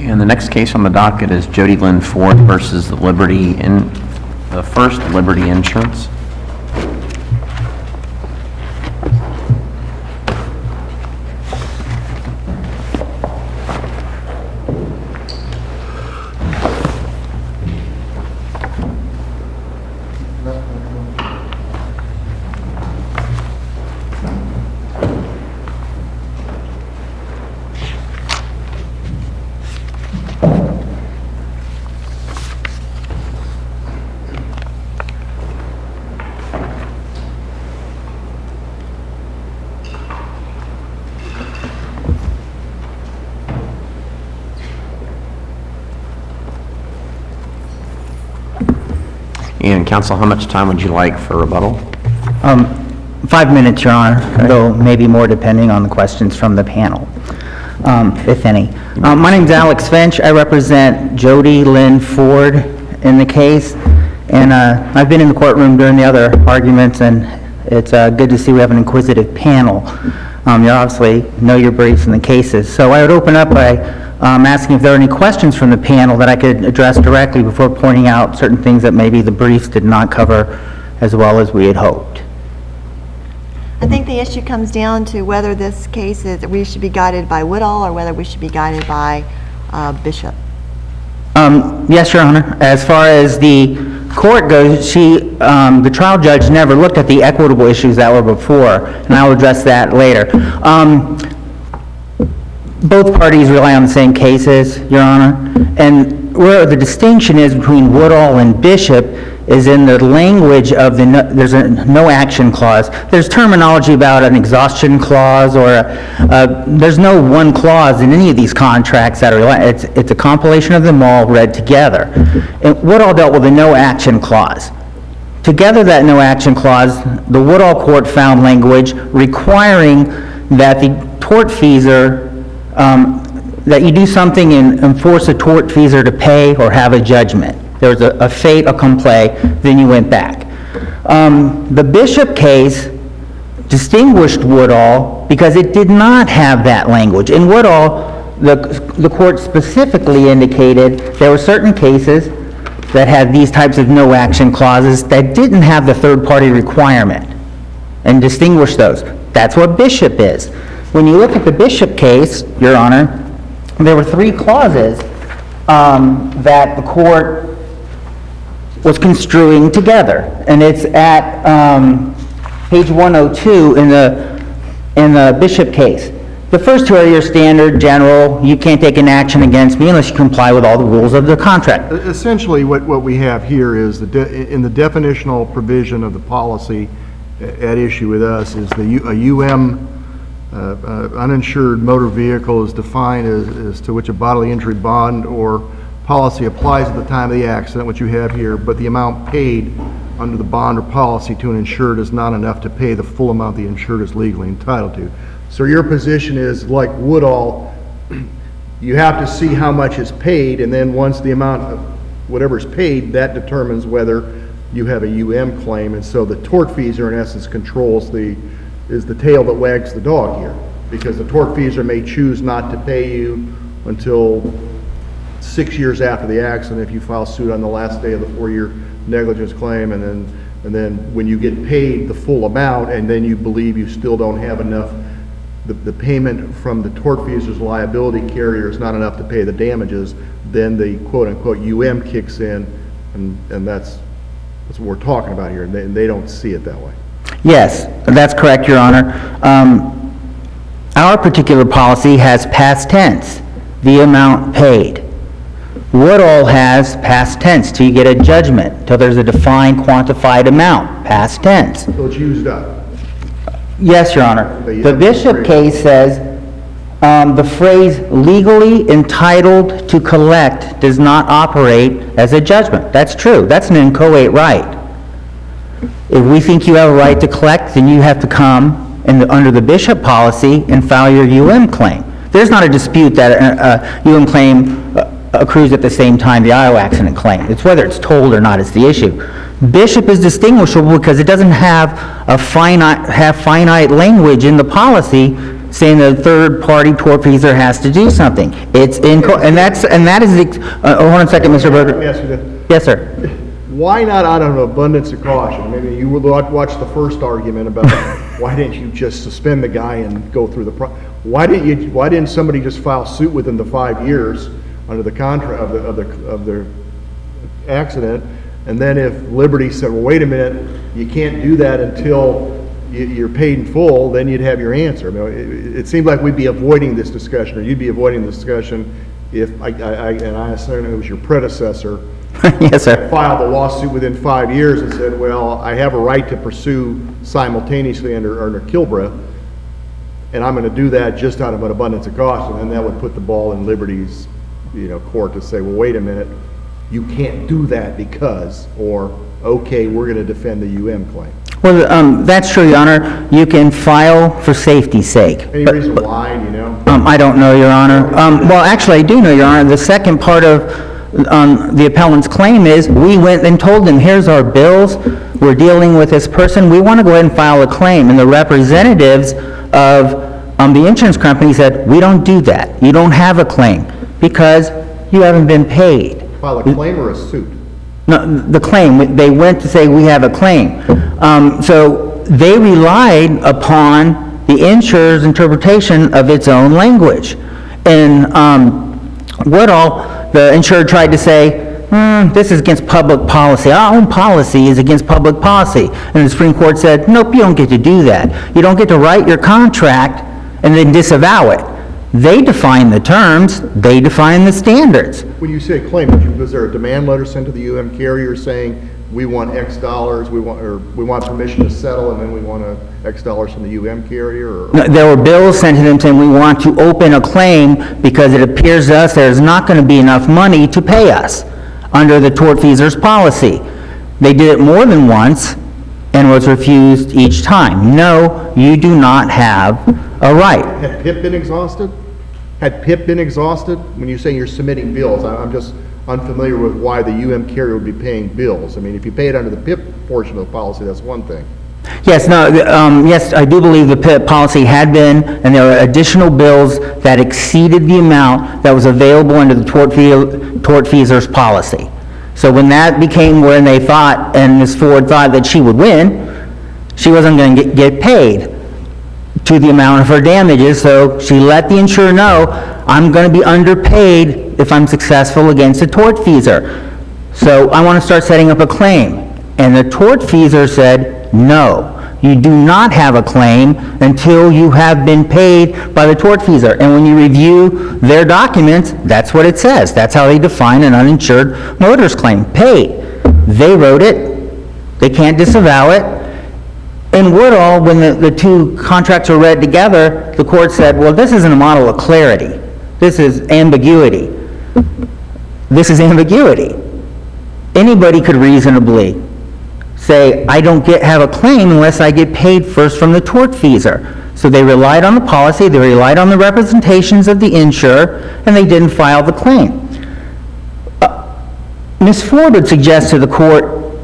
And the next case on the docket is Jody Lynn Ford versus the First Liberty Insurance. And counsel, how much time would you like for rebuttal? 5 minutes, Your Honor, though maybe more depending on the questions from the panel, if any. My name's Alex Finch. I represent Jody Lynn Ford in the case, and I've been in the courtroom during the other arguments, and it's good to see we have an inquisitive panel. You obviously know your briefs and the cases. So I would open up by asking if there are any questions from the panel that I could address directly before pointing out certain things that maybe the briefs did not cover as well as we had hoped. I think the issue comes down to whether this case is, we should be guided by Woodall or whether we should be guided by Bishop. Yes, Your Honor. As far as the court goes, the trial judge never looked at the equitable issues that were before, and I'll address that later. Both parties rely on the same cases, Your Honor, and where the distinction is between Woodall and Bishop is in the language of there's a no action clause. There's terminology about an exhaustion clause, or there's no one clause in any of these contracts that are, it's a compilation of them all read together. And Woodall dealt with a no action clause. Together, that no action clause, the Woodall court found language requiring that the tortfeasor, that you do something and force a tortfeasor to pay or have a judgment. There was a fait accompli, then you went back. The Bishop case distinguished Woodall because it did not have that language. In Woodall, the court specifically indicated there were certain cases that had these types of no action clauses that didn't have the third party requirement, and distinguished those. That's what Bishop is. When you look at the Bishop case, Your Honor, there were 3 clauses that the court was construing together, and it's at page 102 in the Bishop case. The first 2 are your standard general, you can't take an action against me unless you comply with all the rules of the contract. Essentially, what we have here is in the definitional provision of the policy at issue with us is a uninsured motor vehicle is defined as to which a bodily injury bond or policy applies at the time of the accident, which you have here, but the amount paid under the bond or policy to an insured is not enough to pay the full amount the insured is legally entitled to. So your position is, like Woodall, you have to see how much is paid, and then once the amount of whatever is paid, that determines whether you have a claim, and so the tortfeasor in essence controls is the tail that wags the dog here, because the tortfeasor may choose not to pay you until 6 years after the accident if you file suit on the last day of the 4-year negligence claim, and then when you get paid the full amount and then you believe you still don't have enough, the payment from the tortfeasor's liability carrier is not enough to pay the damages, then the quote-unquote kicks in, and that's what we're talking about here, and they don't see it that way. Yes, that's correct, Your Honor. Our particular policy has past tense, the amount paid. Woodall has past tense till you get a judgment, till there's a defined quantified amount, past tense. So it's used up. Yes, Your Honor. The Bishop case says the phrase legally entitled to collect does not operate as a judgment. That's true. That's an inchoate right. If we think you have a right to collect, then you have to come under the Bishop policy and file your claim. There's not a dispute that a claim accrues at the same time the Iowa accident claim. It's whether it's told or not is the issue. Bishop is distinguishable because it doesn't have finite language in the policy saying the third-party tortfeasor has to do something. It's in, and that is, hold on a second, Mr. Let me Berger. ask you this. Yes, sir. Why not out of an abundance of caution? Maybe you will watch the first argument about why didn't you just suspend the guy and go through the why didn't somebody just file suit within the 5 years under the contract of the accident? And then if Liberty said, well, wait a minute, you can't do that until you're paid in full, then you'd have your answer. I mean, it seemed like we'd be avoiding this discussion, or you'd be avoiding this discussion if, and I assume it was your predecessor, Yes, sir. filed a lawsuit within 5 years and said, well, I have a right to pursue simultaneously under Kilbra, and I'm going to do that just out of an abundance of caution, and that would put the ball in Liberty's, court to say, well, wait a minute, you can't do that because, or, okay, we're going to defend the UM claim. Well, that's true, Your Honor. You can file for safety's sake. Any reason why, do you know? I don't know, Your Honor. Well, actually, I do know, Your Honor. The second part of the appellant's claim is, we went and told them, here's our bills, we're dealing with this person, we want to go ahead and file a claim. And the representatives of the insurance company said, we don't do that. You don't have a claim because you haven't been paid. File a claim or a suit? No, the claim, they went to say, we have a claim. So they relied upon the insurer's interpretation of its own language. And Woodall, the insurer tried to say, this is against public policy. Our own policy is against public policy. And the Supreme Court said, nope, you don't get to do that. You don't get to write your contract and then disavow it. They define the terms, they define the standards. When you say claim, was there a demand letter sent to the UM carrier saying, we want X dollars, we want permission to settle, and then we want X dollars from the UM carrier? Or? No, there were bills sent to them saying, we want to open a claim because it appears to us there's not going to be enough money to pay us under the tortfeasor's policy. They did it more than once and was refused each time. No, you do not have a right. Had PIP been exhausted? Had PIP been exhausted? When you say you're submitting bills, I'm just unfamiliar with why the UM carrier would be paying bills. I mean, if you pay it under the PIP portion of the policy, that's one thing. Yes, no, yes, I do believe the PIP policy had been, and there were additional bills that exceeded the amount that was available under the tortfeasor's policy. So when that became when they thought, and Ms. Ford thought that she would win, she wasn't going to get paid to the amount of her damages, so she let the insurer know, I'm going to be underpaid if I'm successful against a tortfeasor. So I want to start setting up a claim. And the tortfeasor said, no, you do not have a claim until you have been paid by the tortfeasor. And when you review their documents, that's what it says. That's how they define an uninsured motorist claim, paid. They wrote it, they can't disavow it. In Woodall, when the two contracts were read together, the court said, well, this isn't a model of clarity. This is ambiguity. This is ambiguity. Anybody could reasonably say, I don't have a claim unless I get paid first from the tortfeasor. So they relied on the policy, they relied on the representations of the insurer, and they didn't file the claim. Ms. Ford would suggest to the court,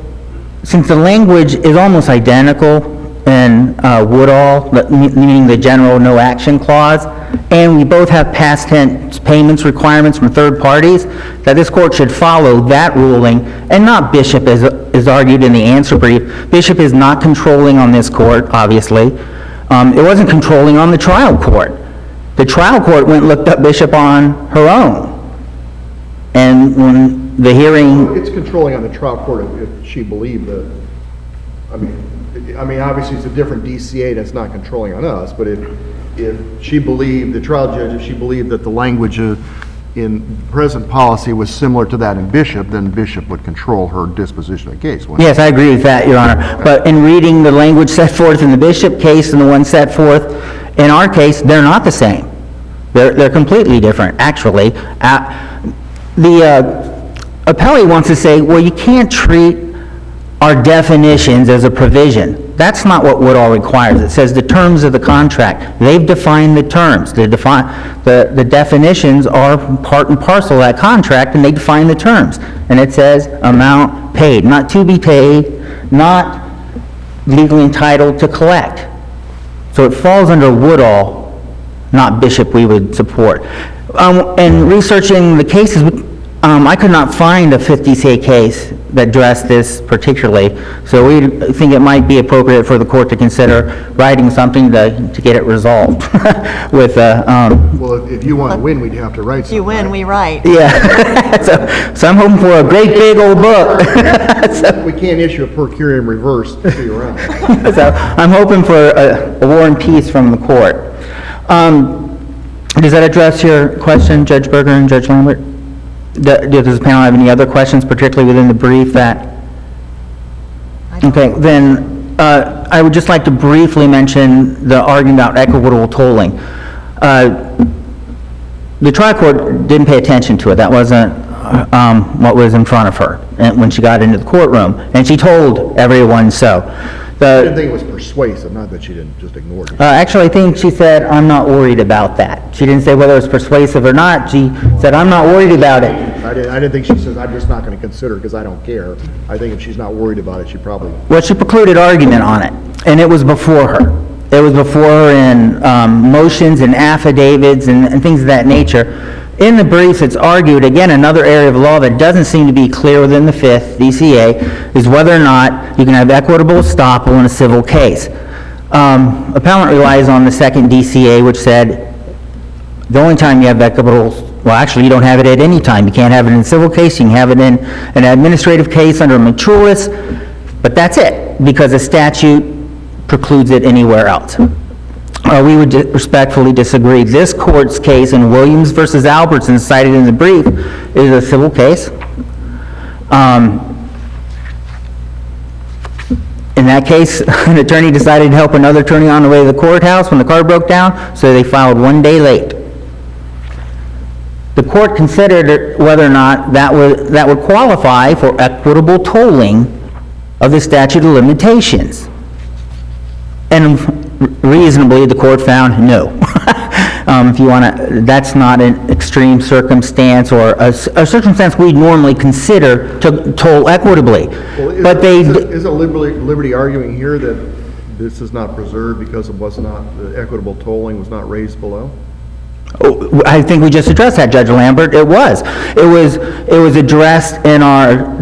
since the language is almost identical in Woodall, meaning the general no action clause, and we both have past tense payments requirements from third parties, that this court should follow that ruling and not Bishop as is argued in the answer brief. Bishop is not controlling on this court, obviously. It wasn't controlling on the trial court. The trial court went and looked up Bishop on her own. And when the hearing... It's controlling on the trial court if she believed that, I mean, obviously it's a different DCA and it's not controlling on us, but if she believed, the trial judge, if she believed that the language in present policy was similar to that in Bishop, then Bishop would control her disposition of the case. Yes, I agree with that, Your Honor. But in reading the language set forth in the Bishop case and the one set forth in our case, they're not the same. They're completely different, actually. The appellee wants to say, well, you can't treat our definitions as a provision. That's not what Woodall requires. It says the terms of the contract. They've defined the terms. The definitions are part and parcel of that contract, and they define the terms. And it says amount paid, not to be paid, not legally entitled to collect. So it falls under Woodall not Bishop, we would support. And researching the cases, I could not find a 5th DCA case that addressed this particularly, so we think it might be appropriate for the court to consider writing something to get it resolved with, Well, if you want to win, we'd have to write something. You win, we write. yeah. So I'm hoping for a great big old book. We can't issue a per curiam reverse to you around. So I'm hoping for a war and peace from the court. Does that address your question, Judge Berger and Judge Lambert? Does the panel have any other questions, particularly within the brief that? Okay, then I would just like to briefly mention the argument about equitable tolling. The trial court didn't pay attention to it. That wasn't what was in front of her when she got into the courtroom, and she told everyone so. I didn't think it was persuasive, not that she didn't just ignore it. Actually, I think she said, "I'm not worried about that." She didn't say whether it was persuasive or not. She said, "I'm not worried about it." I didn't think she says, I'm just not going to consider it because I don't care. I think if she's not worried about it, she probably... Well, she precluded argument on it, and it was before her. It was before her in motions and affidavits and things of that nature. In the briefs, it's argued, again, another area of law that doesn't seem to be clear within the 5th DCA is whether or not you can have equitable estoppel in a civil case. Appellant relies on the 2nd DCA, which said the only time you have equitable, well, actually, you don't have it at any time. You can't have it in a civil case. You can have it in an administrative case under matrulis, but that's it, because the statute precludes it anywhere else. We would respectfully disagree. This court's case in Williams versus Albertson, cited in the brief, is a civil case. In that case, an attorney decided to help another attorney on the way to the courthouse when the car broke down, so they filed 1 day late. The court considered whether or not that would qualify for equitable tolling of the statute of limitations. And reasonably, the court found no. If you want to, that's not an extreme circumstance or a circumstance we'd normally consider to toll equitably. Well, But they, isn't Liberty arguing here that this is not preserved because it was not, the equitable tolling was not raised below? I think we just addressed that, Judge Lambert. It was addressed in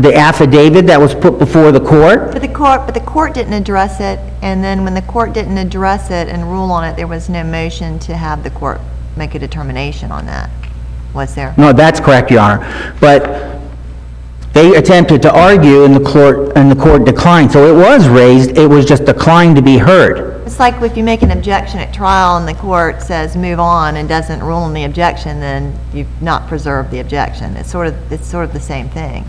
the affidavit that was put before the court. But the court didn't address it, and then when the court didn't address it and rule on it, there was no motion to have the court make a determination on that, was there? No, that's correct, Your Honor. But they attempted to argue and the court declined. So it was raised, it was just declined to be heard. It's like if you make an objection at trial and the court says move on and doesn't rule on the objection, then you've not preserved the objection. It's sort of the same thing.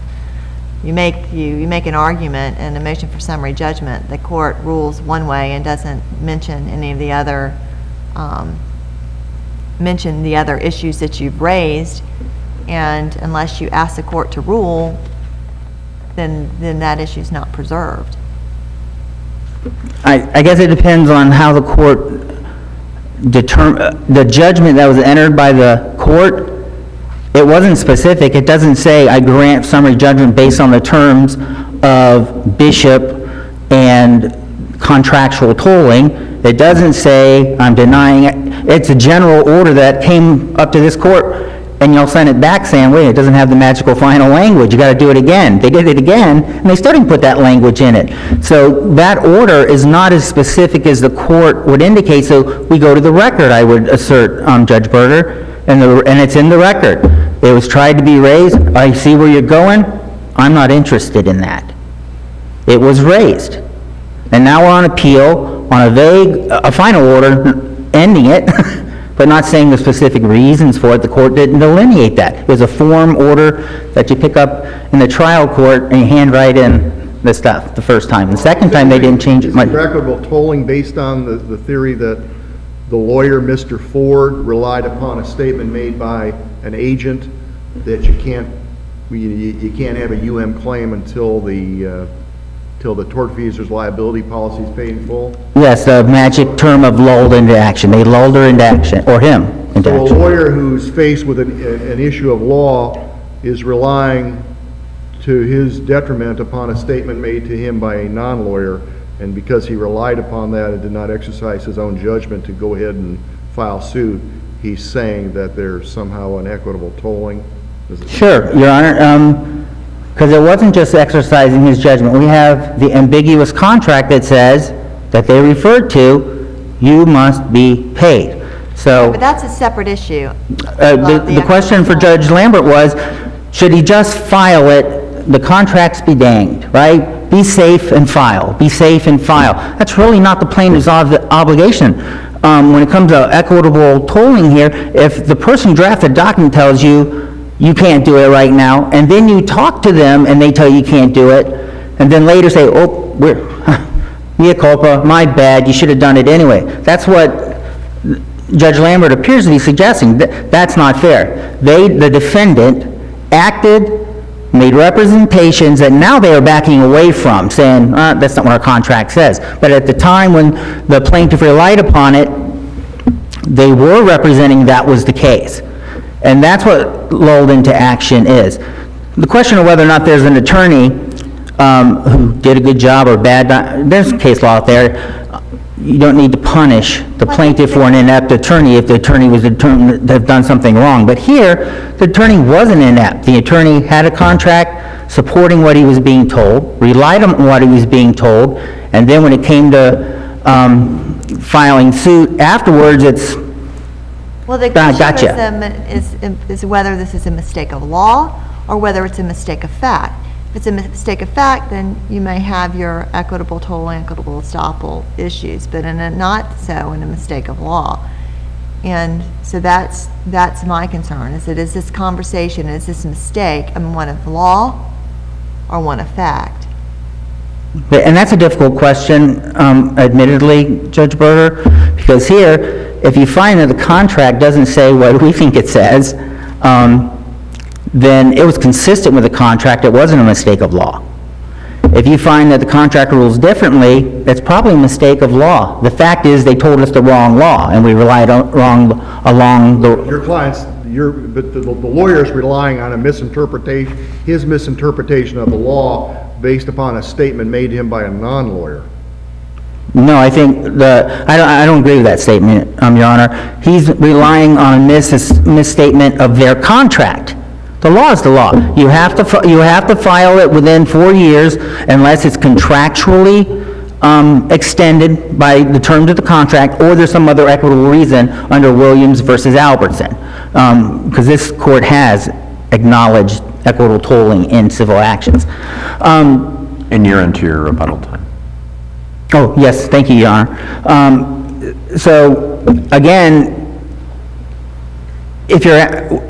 You make an argument and a motion for summary judgment. The court rules one way and doesn't mention any of the other issues that you've raised, and unless you ask the court to rule, then that issue's not preserved. I guess it depends on how the court the judgment that was entered by the court. It wasn't specific. It doesn't say I grant summary judgment based on the terms of Bishop and contractual tolling. It doesn't say I'm denying it. It's a general order that came up to this court, and you'll send it back saying, wait, it doesn't have the magical final language. You got to do it again. They did it again, and they still didn't put that language in it. So that order is not as specific as the court would indicate. So we go to the record, I would assert, Judge Berger, and it's in the record. It was tried to be raised. I see where you're going. I'm not interested in that. It was raised. And now we're on appeal on a final order ending it, but not saying the specific reasons for it. The court didn't delineate that. It was a form order that you pick up in the trial court and you handwrite in the stuff the first time. The second time, they didn't change it Is much. the equitable tolling based on the theory that the lawyer, Mr. Ford, relied upon a statement made by an agent that you can't have a UM claim until the tortfeasor's liability policy is paid in full? Yes, the magic term of lulled into action. They lulled her into action, or him into So a action. lawyer who's faced with an issue of law is relying to his detriment upon a statement made to him by a non-lawyer, and because he relied upon that and did not exercise his own judgment to go ahead and file suit, he's saying that there's somehow an equitable tolling? Is it- Sure, Your Honor, because it wasn't just exercising his judgment. We have the ambiguous contract that says, that they referred to, you must be paid. So, But that's a separate issue. the question for Judge Lambert was, should he just file it, the contracts be danged, right? Be safe and file, be safe and file. That's really not the plaintiff's obligation. When it comes to equitable tolling here, if the person drafted document tells you, you can't do it right now, and then you talk to them and they tell you you can't do it, and then later say, oh, mea culpa, my bad, you should have done it anyway. That's what Judge Lambert appears to be suggesting. That's not fair. The defendant, acted, made representations that now they are backing away from, saying, that's not what our contract says. But at the time when the plaintiff relied upon it, they were representing that was the case. And that's what lulled into action is. The question of whether or not there's an attorney who did a good job or bad, there's case law out there. You don't need to punish the plaintiff or an inept attorney if the attorney was determined to have done something wrong. But here, the attorney wasn't inept. The attorney had a contract supporting what he was being told, relied on what he was being told, and then when it came to filing suit afterwards, it's, Well, the gotcha. question is whether this is a mistake of law or whether it's a mistake of fact. If it's a mistake of fact, then you may have your equitable tolling, equitable estoppel issues, but not so in a mistake of law. And so that's my concern, is this conversation, is this mistake, one of law or one of fact? and that's a difficult question, admittedly, Judge Berger, because here, if you find that the contract doesn't say what we think it says, then it was consistent with the contract, it wasn't a mistake of law. If you find that the contract rules differently, that's probably a mistake of law. The fact is, they told us the wrong law, and we relied on along the... Your client's, but the lawyer's relying on a misinterpretation, his misinterpretation of the law based upon a statement made to him by a non-lawyer. No, I think I don't agree with that statement, Your Honor. He's relying on a misstatement of their contract. The law is the law. You have to file it within 4 years unless it's contractually extended by the terms of the contract, or there's some other equitable reason under Williams versus Albertson, because this court has acknowledged equitable tolling in civil actions. And you're into your rebuttal time. Oh, yes, thank you, Your Honor. So, again, if you're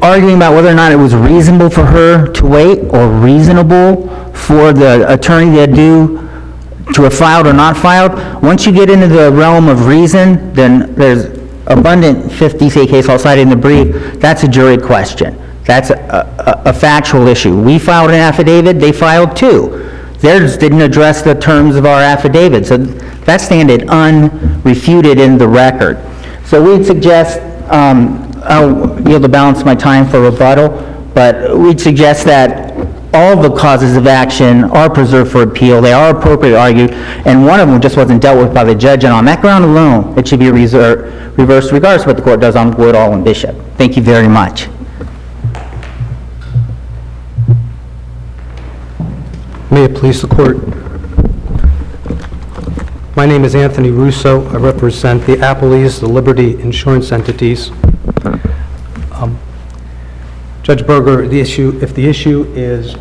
arguing about whether or not it was reasonable for her to wait, or reasonable for the attorney to have filed or not filed, once you get into the realm of reason, then there's abundant 50 case law cited in the brief. That's a jury question. That's a factual issue. We filed an affidavit, they filed two. Theirs didn't address the terms of our affidavit, so that standard unrefuted in the record. So we'd suggest, I'll be able to balance my time for rebuttal, but we'd suggest that all the causes of action are preserved for appeal, they are appropriately argued, and one of them just wasn't dealt with by the judge, and on that ground alone, it should be reversed regardless of what the court does on Woodall and Bishop. Thank you very much. May it please the court. My name is Anthony Russo. I represent the Appleys, the Liberty insurance entities. Judge Berger, if the issue is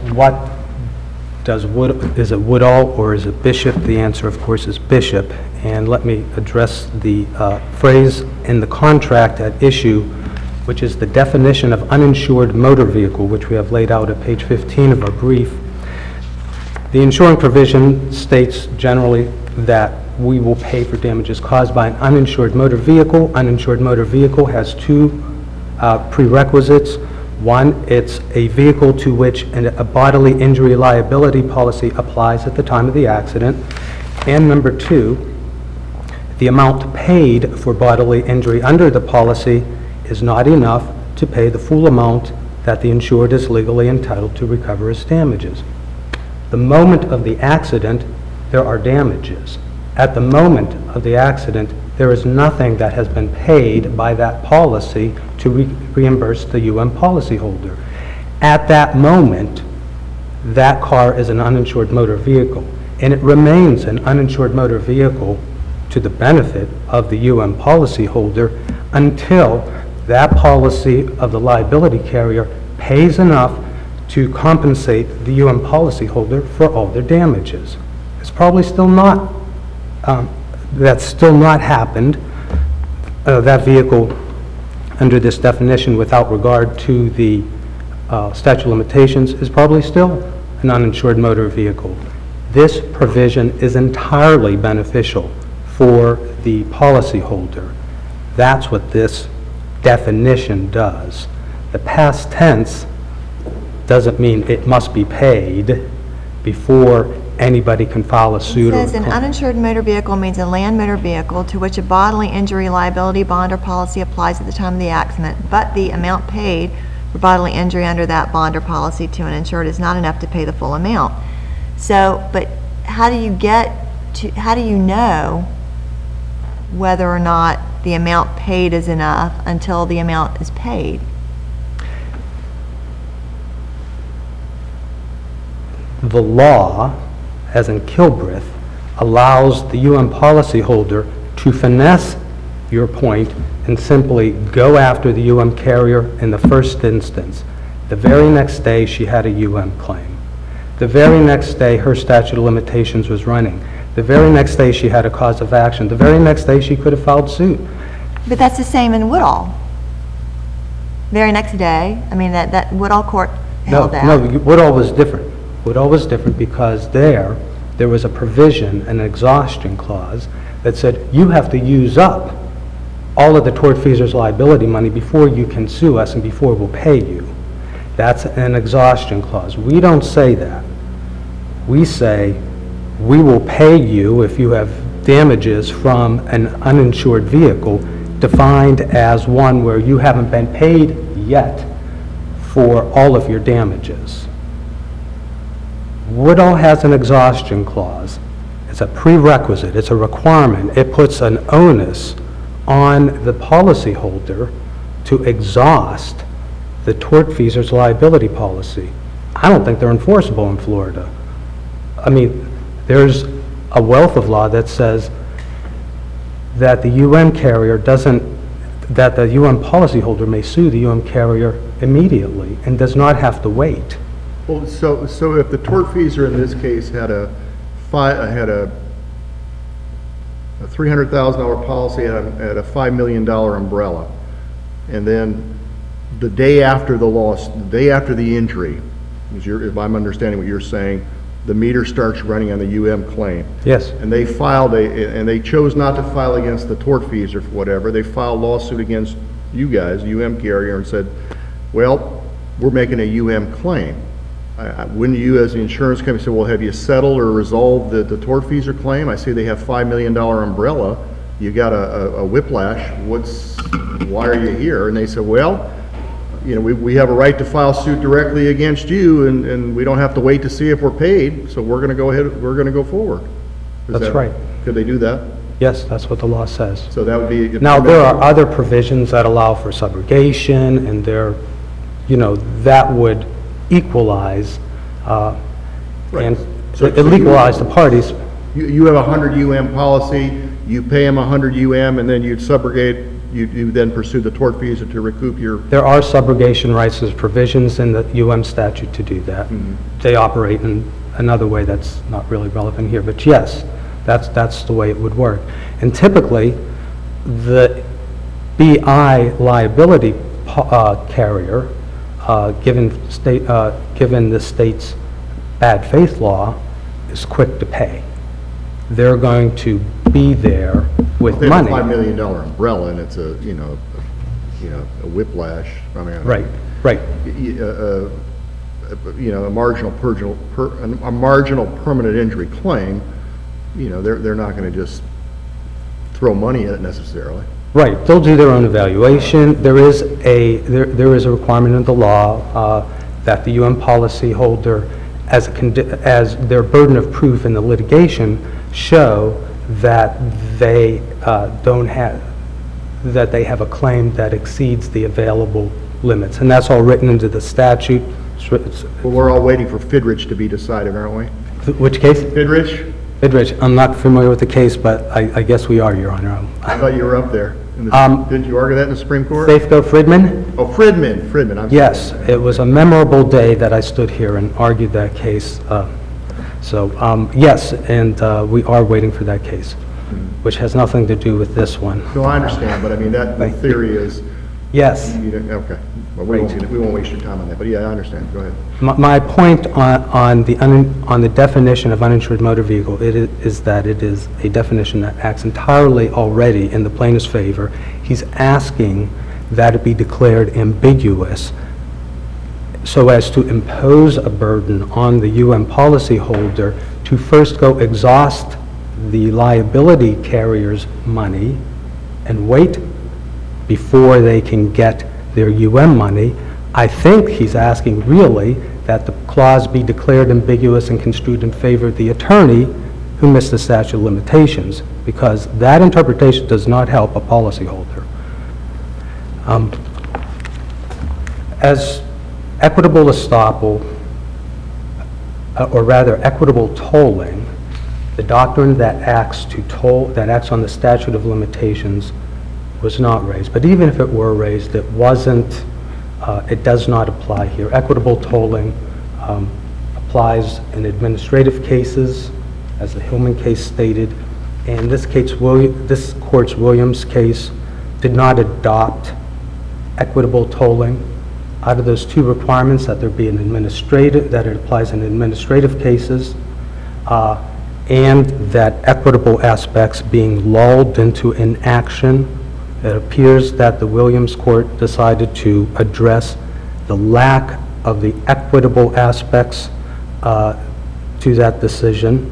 is it Woodall or is it Bishop? The answer, of course, is Bishop. And let me address the phrase in the contract at issue, which is the definition of uninsured motor vehicle, which we have laid out at page 15 of our brief. The insuring provision states generally that we will pay for damages caused by an uninsured motor vehicle. Uninsured motor vehicle has two prerequisites. One, it's a vehicle to which a bodily injury liability policy applies at the time of the accident. And number two, the amount paid for bodily injury under the policy is not enough to pay the full amount that the insured is legally entitled to recover as damages. The moment of the accident, there are damages. At the moment of the accident, There is nothing that has been paid by that policy to reimburse the policyholder. At that moment, that car is an uninsured motor vehicle, and it remains an uninsured motor vehicle to the benefit of the policyholder until that policy of the liability carrier pays enough to compensate the policyholder for all their damages. It's probably still not, that's still not happened. That vehicle, under this definition, without regard to the statute of limitations, is probably still an uninsured motor vehicle. This provision is entirely beneficial for the policyholder. That's what this definition does. The past tense doesn't mean it must be paid before anybody can file a suit. It says an uninsured motor vehicle means a land motor vehicle to which a bodily injury liability bond or policy applies at the time of the accident, but the amount paid for bodily injury under that bond or policy to an insured is not enough to pay the full amount. So, but how do you know whether or not the amount paid is enough until the amount is paid? The law, as in Kilbreth, allows the policyholder to finesse your point and simply go after the carrier in the first instance. The very next day, she had a claim. The very next day, her statute of limitations was running. The very next day, she had a cause of action. The very next day, she could have filed suit. But that's the same in Woodall. Very next day, I mean, that Woodall court held that. No, Woodall was different. Woodall was different because there was a provision, an exhaustion clause, that said you have to use up all of the tortfeasor's liability money before you can sue us and before we'll pay you. That's an exhaustion clause. We don't say that. We say we will pay you if you have damages from an uninsured vehicle defined as one where you haven't been paid yet for all of your damages. Woodall has an exhaustion clause. It's a prerequisite. It's a requirement. It puts an onus on the policyholder to exhaust the tortfeasor's liability policy. I don't think they're enforceable in Florida. I mean, there's a wealth of law that says that the carrier doesn't, that the policyholder may sue the carrier immedately and does not have to wait. Well, so if the tortfeasor in this case had a $300,000 policy at a $5 million umbrella, and then the day after the loss, the day after the injury, if I'm understanding what you're saying, the meter starts running on the claim. Yes. And they filed and they chose not to file against the tortfeasor for whatever. They filed a lawsuit against you guys, carrier, and said, well, we're making a claim. Wouldn't you, as the insurance company, say, well, have you settled or resolved the tortfeasor claim? I see they have $5 million umbrella. You got a whiplash. Why are you here? And they said, well, you know, we have a right to file suit directly against you, and we don't have to wait to see if we're paid, so we're going to go ahead, we're going to go forward. That's right. Could they do that? Yes, that's what the law says. So that would be... Now, there are other provisions that allow for subrogation, and that would equalize, and it legalize the parties. You have a 100 policy, you pay them 100 and then you'd subrogate, you then pursue the tortfeasor to recoup your... There are subrogation rights. There's provisions in the statute to do that. Mm-hmm. They operate in another way that's not really relevant here, but yes, that's the way it would work. And typically, the BI liability carrier, given the state's bad faith law, is quick to pay. They're going to be there with money. They have a $5 million umbrella, and it's a whiplash. I mean, right. A marginal permanent injury claim. They're not going to just throw money at it necessarily. Right. They'll do their own evaluation. There is a requirement in the law that the policyholder, as their burden of proof in the litigation, show that they don't have, that they have a claim that exceeds the available limits. And that's all written into the statute. Well, we're all waiting for Fidrich to be decided, aren't we? Which case? Fidrich? Rich, I'm not familiar with the case, but I guess we are, Your Honor. I thought you were up there. Didn't you argue that in the Supreme Court? Safeco Friedman? Oh, Friedman, I'm sorry. Yes, it was a memorable day that I stood here and argued that case. Yes, and we are waiting for that case, which has nothing to do with this one. No, I understand, but I mean, the theory is, Yes. okay. Well, we won't waste your time on that, but yeah, I understand. Go ahead. My point on the definition of uninsured motor vehicle is that it is a definition that acts entirely already in the plaintiff's favor. He's asking that it be declared ambiguous so as to impose a burden on the policyholder to first go exhaust the liability carrier's money and wait before they can get their money. I think he's asking really that the clause be declared ambiguous and construed in favor of the attorney who missed the statute of limitations, because that interpretation does not help a policyholder. As equitable estoppel, or rather equitable tolling, the doctrine that acts on the statute of limitations was not raised. But even if it were raised, it does not apply here. Equitable tolling applies in administrative cases, as the Hillman case stated, and this court's Williams case did not adopt equitable tolling. Out of those two requirements, that there be that it applies in administrative cases, and that equitable aspects being lulled into inaction, it appears that the Williams court decided to address the lack of the equitable aspects to that decision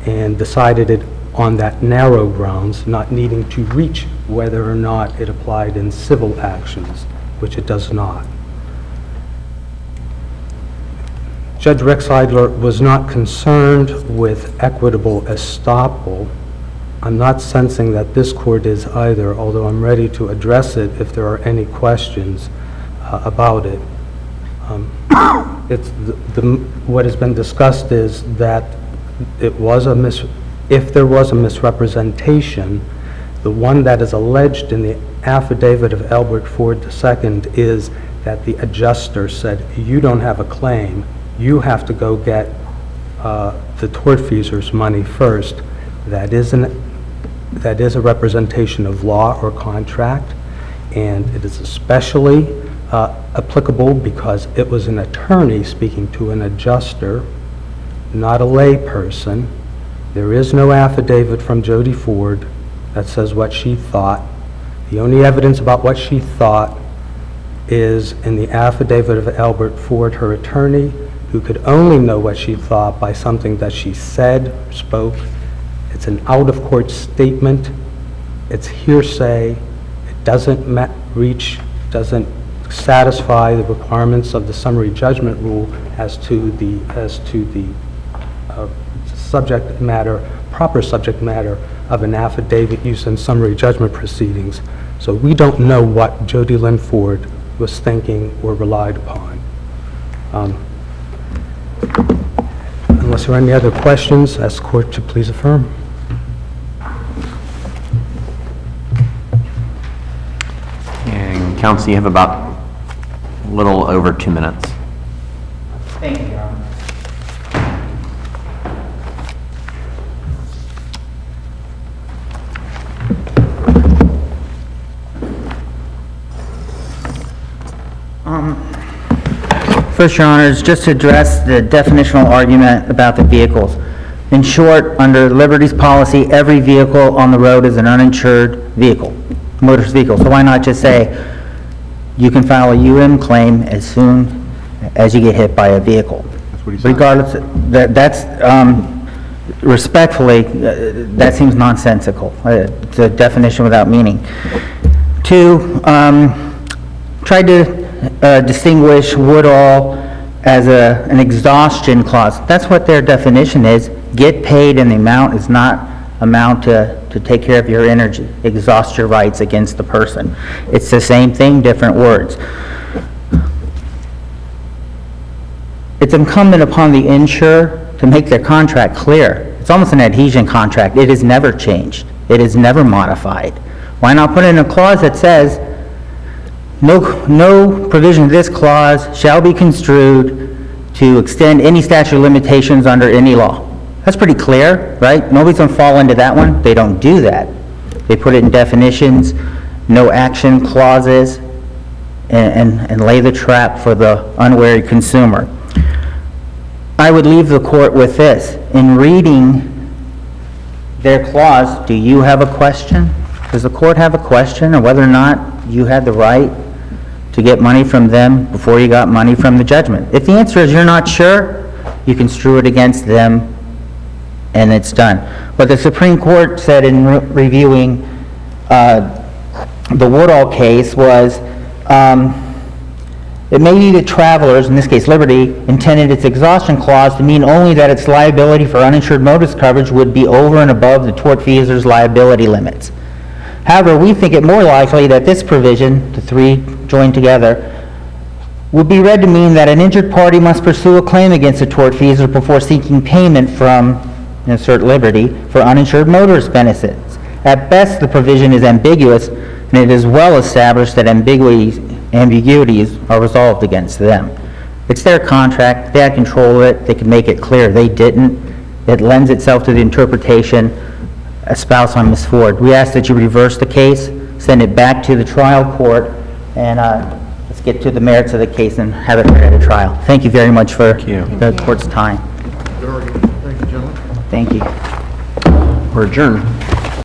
and decided it on that narrow grounds, not needing to reach whether or not it applied in civil actions, which it does not. Judge Rexeidler was not concerned with equitable estoppel. I'm not sensing that this court is either, although I'm ready to address it if there are any questions about it. What has been discussed is that if there was a misrepresentation, the one that is alleged in the affidavit of Albert Ford II is that the adjuster said, you don't have a claim, you have to go get the tortfeasor's money first. That is a representation of law or contract, and it is especially applicable because it was an attorney speaking to an adjuster, not a lay person. There is no affidavit from JODI Ford that says what she thought. The only evidence about what she thought is in the affidavit of Albert Ford, her attorney, who could only know what she thought by something that she said, spoke. It's an out-of-court statement. It's hearsay. It doesn't doesn't satisfy the requirements of the summary judgment rule as to the subject matter, proper subject matter of an affidavit used in summary judgment proceedings. So we don't know what Jodi Lynn Ford was thinking or relied upon. Unless there are any other questions, ask the court to please affirm. And counsel, you have about a little over 2 minutes. Thank you, Your Honor. First, Your Honor, is just to address the definitional argument about the vehicles. In short, under Liberty's policy, every vehicle on the road is an uninsured vehicle, motorist vehicle. So why not just say, you can file a claim as soon as you get hit by a vehicle? That's what he said. Regardless, that's, respectfully, that seems nonsensical. It's a definition without meaning. Two, tried to distinguish Woodall as an exhaustion clause. That's what their definition is. Get paid and the amount is not amount to take care of your energy, exhaust your rights against the person. It's the same thing, different words. It's incumbent upon the insurer to make their contract clear. It's almost an adhesion contract. It is never changed. It is never modified. Why not put in a clause that says, no provision of this clause shall be construed to extend any statute of limitations under any law. That's pretty clear, right? Nobody's going to fall into that one. They don't do that. They put it in definitions, no action clauses, and lay the trap for the unwary consumer. I would leave the court with this. In reading their clause, do you have a question? Does the court have a question on whether or not you had the right to get money from them before you got money from the judgment? If the answer is you're not sure, you construe it against them and it's done. What the Supreme Court said in reviewing the Woodall case was, it may be that Travelers, in this case Liberty, intended its exhaustion clause to mean only that its liability for uninsured motorist coverage would be over and above the tortfeasor's liability limits. However, we think it more likely that this provision, the three joined together, would be read to mean that an injured party must pursue a claim against a tortfeasor before seeking payment from, insert Liberty, for uninsured motorist benefits. At best, the provision is ambiguous, and it is well established that ambiguities are resolved against them. It's their contract. They had control of it. They could make it clear. They didn't. It lends itself to the interpretation espoused on Ms. Ford. We ask that you reverse the case, send it back to the trial court, and let's get to the merits of the case and have it read at a trial. Thank you very much for the court's time. Good argument. Thank you, gentlemen. Thank you. We're adjourned.